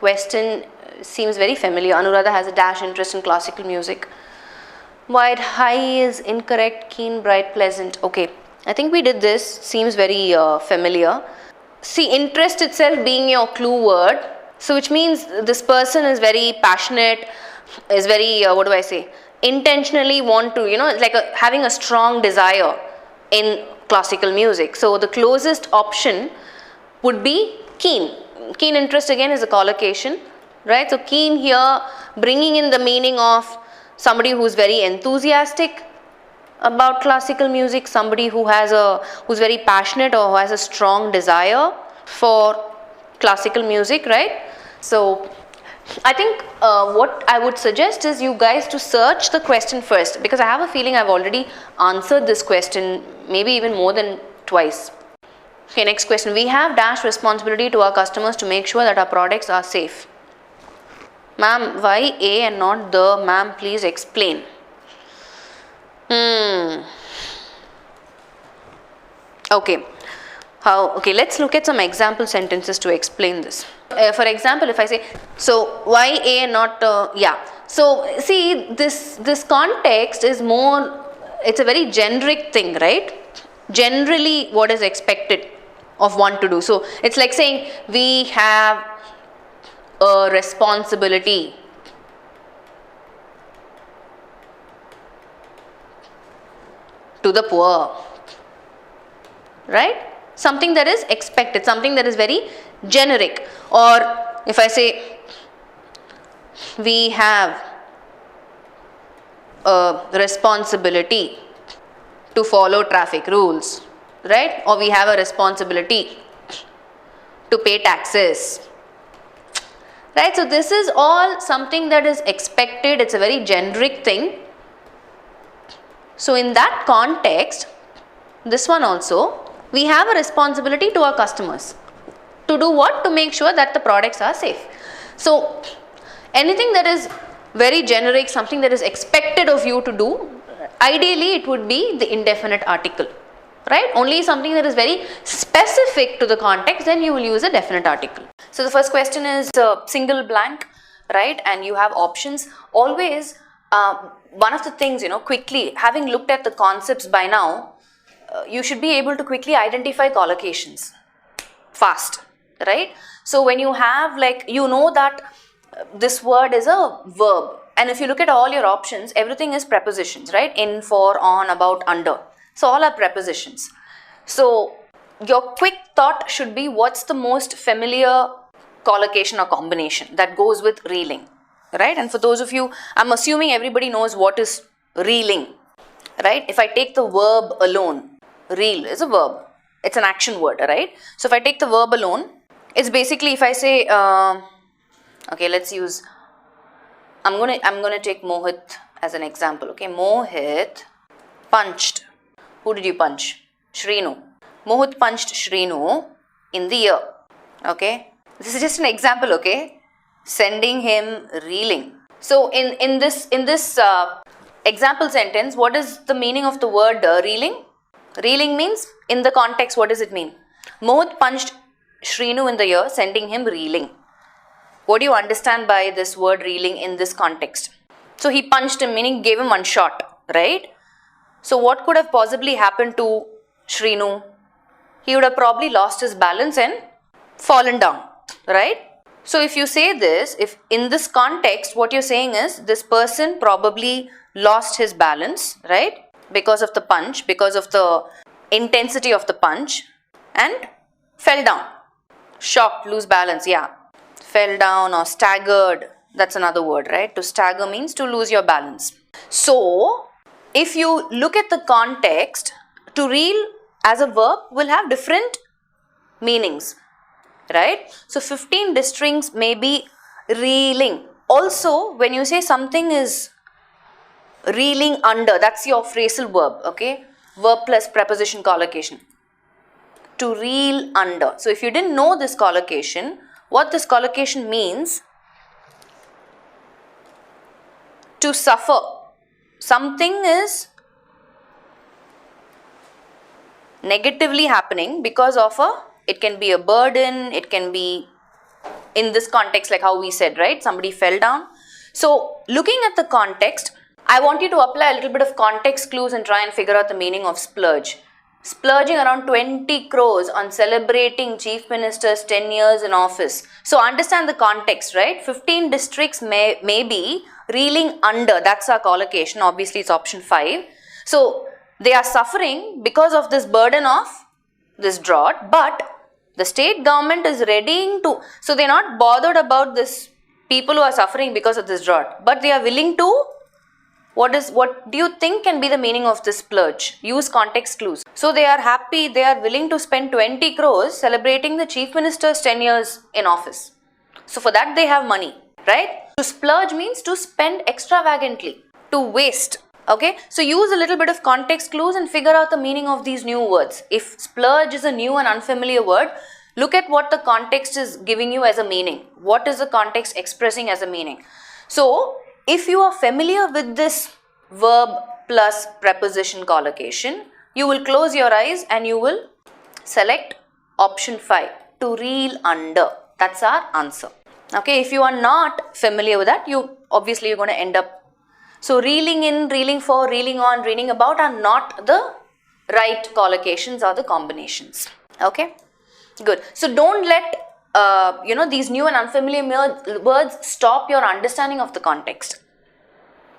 question seems very familiar. Anuradha has a dash interest in classical music. Wide high is incorrect, keen, bright, pleasant. Okay, I think we did this, seems very familiar. See, interest itself being your clue word, so which means this person is very passionate, is very, what do I say, intentionally want to, it's like having a strong desire in classical music. So the closest option would be keen. Keen interest again is a collocation, right? So keen here bringing in the meaning of somebody who's very enthusiastic about classical music, somebody who's very passionate or who has a strong desire for classical music, right? So I think what I would suggest is you guys to search the question first, because I have a feeling I've already answered this question maybe even more than twice. Okay, next question. We have dash responsibility to our customers to make sure that our products are safe. Ma'am, why A and not the? Ma'am, please explain. Okay. Okay, let's look at some example sentences to explain this. For example, if I say, so why A and not yeah. So see, this context is more, it's a very generic thing, right? Generally what is expected of one to do. So it's like saying we have a responsibility to the poor, right? Something that is expected, something that is very generic. Or if I say we have a responsibility to follow traffic rules, right? Or we have a responsibility to pay taxes, right? So this is all something that is expected. It's a very generic thing. So in that context, this one also, we have a responsibility to our customers to do what? To make sure that the products are safe. So anything that is very generic, something that is expected of you to do, ideally it would be the indefinite article, right? Only something that is very specific to the context, then you will use a definite article. So the first question is single blank, right? And you have options. Always one of the things, quickly, having looked at the concepts by now, you should be able to quickly identify collocations fast, right? So when you have that this word is a verb, and if you look at all your options, everything is prepositions, right? In, for, on, about, under. So all are prepositions. So your quick thought should be, what's the most familiar collocation or combination that goes with reeling, right? And for those of you, I'm assuming everybody knows what is reeling, right? If I take the verb alone, reel is a verb. It's an action word, right? So if I take the verb alone, it's basically, if I say, okay, let's use, I'm gonna take Mohit as an example. Okay, Mohit punched. Who did you punch? Shrinu. Mohit punched Shrinu in the ear. Okay, this is just an example. Okay, sending him reeling. So in this example sentence, what is the meaning of the word reeling? Reeling means, in the context, what does it mean? Mohit punched Shrinu in the ear, sending him reeling. What do you understand by this word reeling in this context? So he punched him, meaning gave him one shot, right? So what could have possibly happened to Shrinu? He would have probably lost his balance and fallen down, right? So if you say this, if in this context, what you're saying is this person probably lost his balance, right? Because of the punch, because of the intensity of the punch, and fell down. Shocked, lose balance, yeah. Fell down or staggered, that's another word, right? To stagger means to lose your balance. So if you look at the context, to reel as a verb will have different meanings, right? So 15 districts may be reeling. Also, when you say something is reeling under, that's your phrasal verb, okay? Verb plus preposition collocation. To reel under. So if you didn't know this collocation, what this collocation means, to suffer. Something is negatively happening because of it can be a burden, it can be in this context, like how we said, right? Somebody fell down. So looking at the context, I want you to apply a little bit of context clues and try and figure out the meaning of splurge. Splurging around 20 crores on celebrating Chief Minister's 10 years in office. So understand the context, right? 15 districts may be reeling under. That's our collocation. Obviously, it's option 5. So they are suffering because of this burden of this drought, but the state government is readying to, so they're not bothered about this people who are suffering because of this drought, but they are willing to, what do you think can be the meaning of this splurge? Use context clues. So they are happy, they are willing to spend 20 crores celebrating the Chief Minister's 10 years in office. So for that they have money, right? To splurge means to spend extravagantly, to waste. Okay, so use a little bit of context clues and figure out the meaning of these new words. If splurge is a new and unfamiliar word, look at what the context is giving you as a meaning. What is the context expressing as a meaning? So, if you are familiar with this verb plus preposition collocation, you will close your eyes and you will select option 5, to reel under. That's our answer. Okay, if you are not familiar with that, you're going to end up. So, reeling in, reeling for, reeling on, reeling about are not the right collocations or the combinations. Okay, good. So, don't let these new and unfamiliar words stop your understanding of the context.